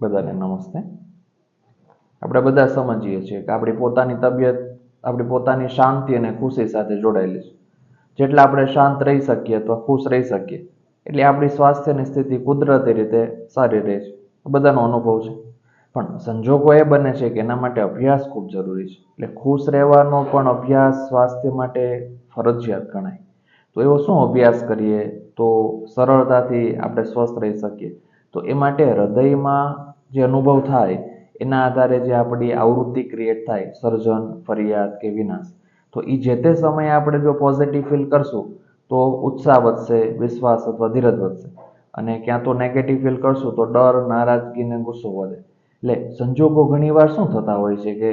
બધાને નમસ્તે. આપણે બધા સમજીએ છીએ કે આપણી પોતાની તબિયત આપણી પોતાની શાંતિ અને ખુશી સાથે જોડાયેલી છે. જેટલા આપણે શાંત રહી શકીએ અથવા ખુશ રહી શકીએ એટલે આપણી સ્વાસ્થ્યની સ્થિતિ કુદરતી રીતે સારી રહે છે. બધાનો અનુભવ છે. પણ સંજોગો એ બને છે કે એના માટે અભ્યાસ ખૂબ જરૂરી છે. એટલે ખુશ રહેવાનો પણ અભ્યાસ સ્વાસ્થ્ય માટે ફરજિયાત ગણાય. તો એવો શું અભ્યાસ કરીએ તો સરળતાથી આપણે સ્વસ્થ રહી શકીએ? તો એ માટે હૃદયમાં જે અનુભવ થાય એના આધારે જે આપણી આવૃત્તિ ક્રિએટ થાય, સર્જન, ફરિયાદ કે વિનાશ, તો એ જે તે સમયે આપણે જો પોઝિટિવ ફીલ કરશું તો ઉત્સાહ વધશે, વિશ્વાસ અથવા ધીરજ વધશે. અને ક્યાં તો નેગેટિવ ફીલ કરશું તો ડર, નારાજગી ને ગુસ્સો વધે. એટલે સંજોગો ઘણીવાર શું થતા હોય છે કે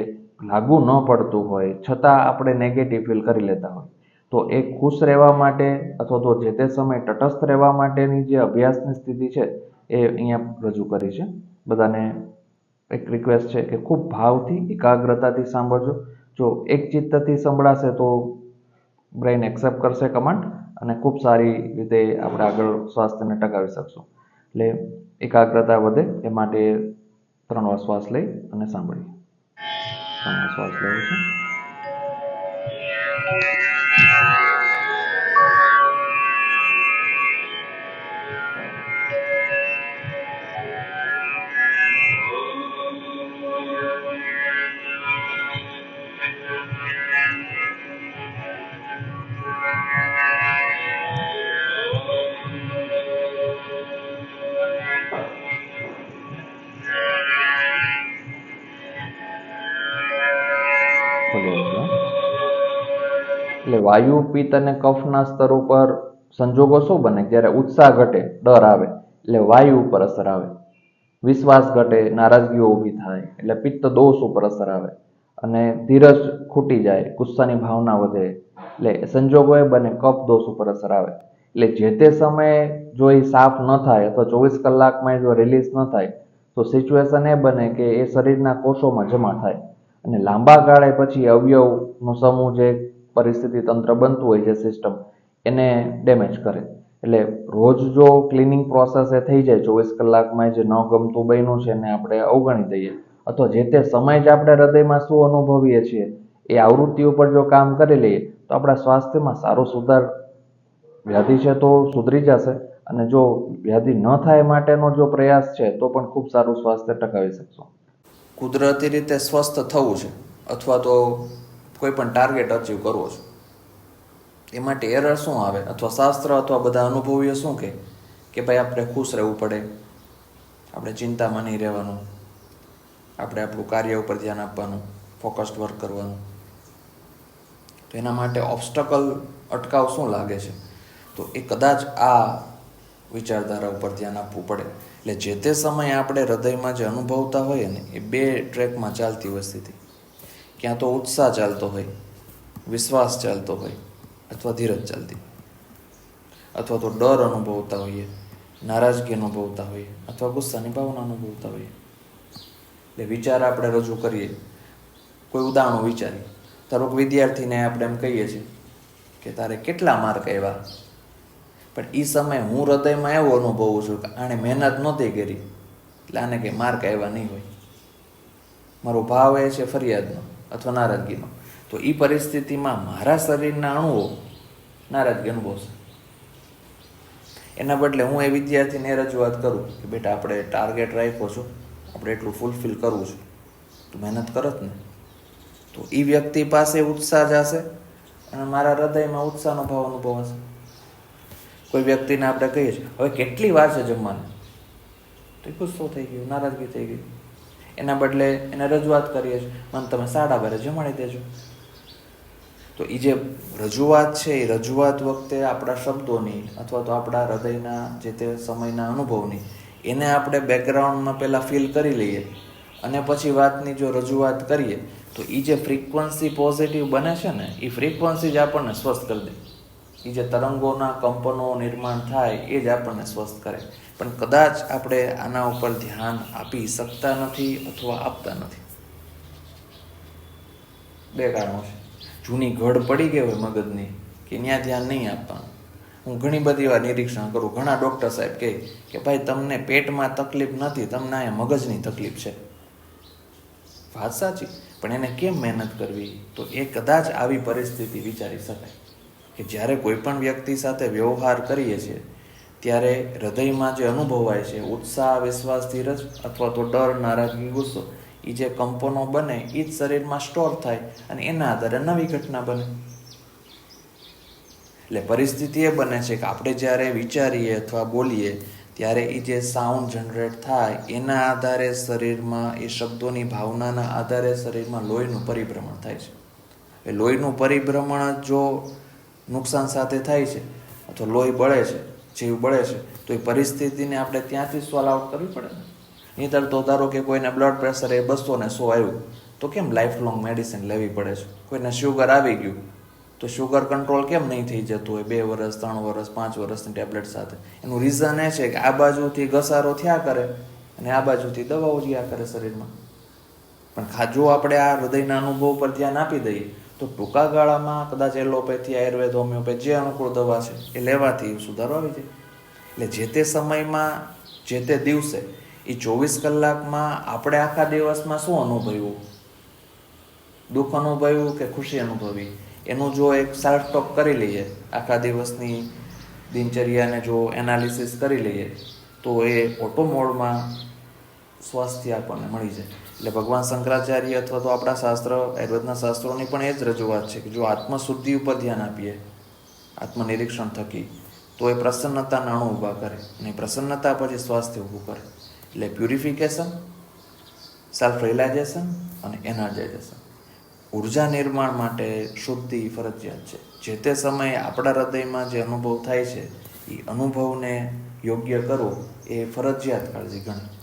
લાગુ ન પડતું હોય છતાં આપણે નેગેટિવ ફીલ કરી લેતા હોય. તો એ ખુશ રહેવા માટે અથવા તો જે તે સમયે તટસ્થ રહેવા માટેની જે અભ્યાસની સ્થિતિ છે એ અહીંયા રજૂ કરી છે. બધાને એક રિક્વેસ્ટ છે કે ખૂબ ભાવથી, એકાગ્રતાથી સાંભળજો. જો એક ચિત્તથી સંભળાશે તો બ્રેઇન એક્સેપ્ટ કરશે કમાન્ડ અને ખૂબ સારી રીતે આપણે આગળ સ્વાસ્થ્યને ટકાવી શકશું. એટલે એકાગ્રતા વધે એ માટે 3 વાર શ્વાસ લઈ અને સાંભળીએ. 3 વાર શ્વાસ લેવો છે. એટલે વાયુ, પિત્ત અને કફના સ્તર ઉપર સંજોગો શું બને? જ્યારે ઉત્સાહ ઘટે, ડર આવે એટલે વાયુ ઉપર અસર આવે. વિશ્વાસ ઘટે, નારાજગીઓ ઊભી થાય એટલે પિત્ત દોષ ઉપર અસર આવે. અને ધીરજ ખૂટી જાય, ગુસ્સાની ભાવના વધે એટલે સંજોગો એ બને કફ દોષ ઉપર અસર આવે. એટલે જે તે સમયે જો એ સાફ ન થાય અથવા 24 કલાકમાં જો રિલીઝ ન થાય તો સિચ્યુએશન એ બને કે એ શરીરના કોષોમાં જમા થાય અને લાંબા ગાળે પછી અવયવનો સમૂહ જે પરિસ્થિતિ તંત્ર બનતું હોય છે, સિસ્ટમ, એને ડેમેજ કરે. એટલે રોજ જો ક્લિનિંગ પ્રોસેસ એ થઈ જાય 24 કલાકમાં જે ન ગમતું બન્યું છે એને આપણે અવગણી દઈએ અથવા જે તે સમય જ આપણે હૃદયમાં શું અનુભવીએ છીએ એ આવૃત્તિ ઉપર જો કામ કરી લઈએ તો આપણા સ્વાસ્થ્યમાં સારો સુધાર, વ્યાધિ છે તો સુધરી જશે અને જો વ્યાધિ ન થાય માટેનો જો પ્રયાસ છે તો પણ ખૂબ સારું સ્વાસ્થ્ય ટકાવી શકશું. કુદરતી રીતે સ્વસ્થ થવું છે અથવા તો કોઈ પણ ટાર્ગેટ અચીવ કરવો છે, એ માટે એરર શું આવે અથવા શાસ્ત્ર અથવા બધા અનુભવીઓ શું કહે કે ભાઈ આપણે ખુશ રહેવું પડે, આપણે ચિંતામાં નહીં રહેવાનું, આપણે આપણું કાર્ય ઉપર ધ્યાન આપવાનું, ફોકસ્ડ વર્ક કરવાનું. તો એના માટે ઓબ્સ્ટકલ, અટકાવ શું લાગે છે? તો એ કદાચ આ વિચારધારા ઉપર ધ્યાન આપવું પડે. એટલે જે તે સમયે આપણે હૃદયમાં જે અનુભવતા હોઈએ ને એ 2 ટ્રેકમાં ચાલતી હોય સ્થિતિ. ક્યાં તો ઉત્સાહ ચાલતો હોય, વિશ્વાસ ચાલતો હોય અથવા ધીરજ ચાલતી, અથવા તો ડર અનુભવતા હોઈએ, નારાજગી અનુભવતા હોઈએ અથવા ગુસ્સાની ભાવના અનુભવતા હોઈએ. એટલે વિચાર આપણે રજૂ કરીએ, કોઈ ઉદાહરણો વિચારીએ. ધારો કે વિદ્યાર્થીને આપણે એમ કહીએ છીએ કે તારે કેટલા માર્ક આવ્યા, પણ એ સમયે હું હૃદયમાં એવું અનુભવું છું કે આણે મહેનત નહોતી કરી એટલે આને કંઈ માર્ક આવ્યા નહીં હોય. મારો ભાવ એ છે ફરિયાદનો અથવા નારાજગીનો. તો એ પરિસ્થિતિમાં મારા શરીરના અણુઓ નારાજગી અનુભવશે. એના બદલે હું એ વિદ્યાર્થીને રજૂઆત કરું કે બેટા આપણે ટાર્ગેટ રાખ્યો છો, આપણે એટલું ફૂલફિલ કરવું છે, તો મહેનત કરત ને. તો એ વ્યક્તિ પાસે ઉત્સાહ જશે અને મારા હૃદયમાં ઉત્સાહનો ભાવ અનુભવાશે. કોઈ વ્યક્તિને આપણે કહીએ છીએ હવે કેટલી વાર છે જમવાનું, તો એ ગુસ્સો થઈ ગયો, નારાજગી થઈ ગઈ. એના બદલે એને રજૂઆત કરીએ છીએ મને તમે 12:30 જમાડી દેજો. તો એ જે રજૂઆત છે એ રજૂઆત વખતે આપણા શબ્દોની અથવા તો આપણા હૃદયના જે તે સમયના અનુભવની એને આપણે બેકગ્રાઉન્ડમાં પહેલાં ફીલ કરી લઈએ અને પછી વાતની જો રજૂઆત કરીએ તો એ જે ફ્રીક્વન્સી પોઝિટિવ બને છે ને એ ફ્રીક્વન્સી જ આપણને સ્વસ્થ કરી દે. એ જે તરંગોના કંપનો નિર્માણ થાય એ જ આપણને સ્વસ્થ કરે. પણ કદાચ આપણે આના ઉપર ધ્યાન આપી શકતા નથી અથવા આપતા નથી. 2 કારણો છે. જૂની ઘડ પડી ગઈ હોય મગજની કે ત્યાં ધ્યાન નહીં આપવાનું, હું ઘણી બધી વાર નિરીક્ષણ કરું, ઘણા ડૉક્ટર સાહેબ કહે કે ભાઈ તમને પેટમાં તકલીફ નથી, તમને અહીંયા મગજની તકલીફ છે. વાત સાચી, પણ એને કેમ મહેનત કરવી? તો એ કદાચ આવી પરિસ્થિતિ વિચારી શકાય કે જ્યારે કોઈ પણ વ્યક્તિ સાથે વ્યવહાર કરીએ છીએ ત્યારે હૃદયમાં જે અનુભવાય છે ઉત્સાહ, વિશ્વાસ, ધીરજ અથવા તો ડર, નારાજગી, ગુસ્સો, એ જે કંપનો બને એ જ શરીરમાં સ્ટોર થાય અને એના આધારે નવી ઘટના બને. એટલે પરિસ્થિતિ એ બને છે કે આપણે જ્યારે વિચારીએ અથવા બોલીએ ત્યારે એ જે સાઉન્ડ જનરેટ થાય એના આધારે શરીરમાં, એ શબ્દોની ભાવનાના આધારે શરીરમાં લોહીનું પરિભ્રમણ થાય છે. એ લોહીનું પરિભ્રમણ જો નુકસાન સાથે થાય છે અથવા લોહી બળે છે, જીવ બળે છે, તો એ પરિસ્થિતિને આપણે ત્યાંથી સોલ્વ આઉટ કરવી પડે ને. નહીંતર તો ધારો કે કોઈને બ્લડ પ્રેશર એ 200 આવ્યું તો કેમ લાઈફ લોંગ મેડિસિન લેવી પડે છે? કોઈને શુગર આવી ગયું તો શુગર કંટ્રોલ કેમ નહીં થઈ જતું હોય 2 વર્ષ, 3 વર્ષ, 5 વર્ષની ટેબ્લેટ સાથે? એનું રીઝન એ છે કે આ બાજુથી ઘસારો થયા કરે અને આ બાજુથી દવાઓ જ્યાં કરે શરીરમાં. પણ જો આપણે આ હૃદયના અનુભવ પર ધ્યાન આપી દઈએ તો ટૂંકા ગાળામાં કદાચ એલોપેથી, આયુર્વેદ, હોમિયોપેથી જે અનુકૂળ દવા છે એ લેવાથી સુધારો આવી જાય. એટલે જે તે સમયમાં, જે તે દિવસે, એ 24 કલાકમાં આપણે આખા દિવસમાં શું અનુભવ્યું, દુઃખ અનુભવ્યું કે ખુશી અનુભવી, એનું જો એક સેલ્ફ ટોક કરી લઈએ, આખા દિવસની દિનચર્યાને જો એનાલિસિસ કરી લઈએ તો એ ઓટો મોડમાં સ્વાસ્થ્ય આપણને મળી જાય. એટલે ભગવાન શંકરાચાર્ય અથવા તો આપણા શાસ્ત્ર, આયુર્વેદના શાસ્ત્રોની પણ એ જ રજૂઆત છે કે જો આત્મશુદ્ધિ ઉપર ધ્યાન આપીએ આત્મનિરીક્ષણ થકી તો એ પ્રસન્નતાના અણુ ઊભા કરે અને પ્રસન્નતા પછી સ્વાસ્થ્ય ઊભું કરે. એટલે પ્યુરિફિકેશન, સેલ્ફ રિયલાઇઝેશન અને એનર્જાઇઝેશન. ઉર્જા નિર્માણ માટે શુદ્ધિ ફરજિયાત છે. જે તે સમયે આપણા હૃદયમાં જે અનુભવ થાય છે એ અનુભવને યોગ્ય કરવો એ ફરજિયાત કાળજી ગણાય.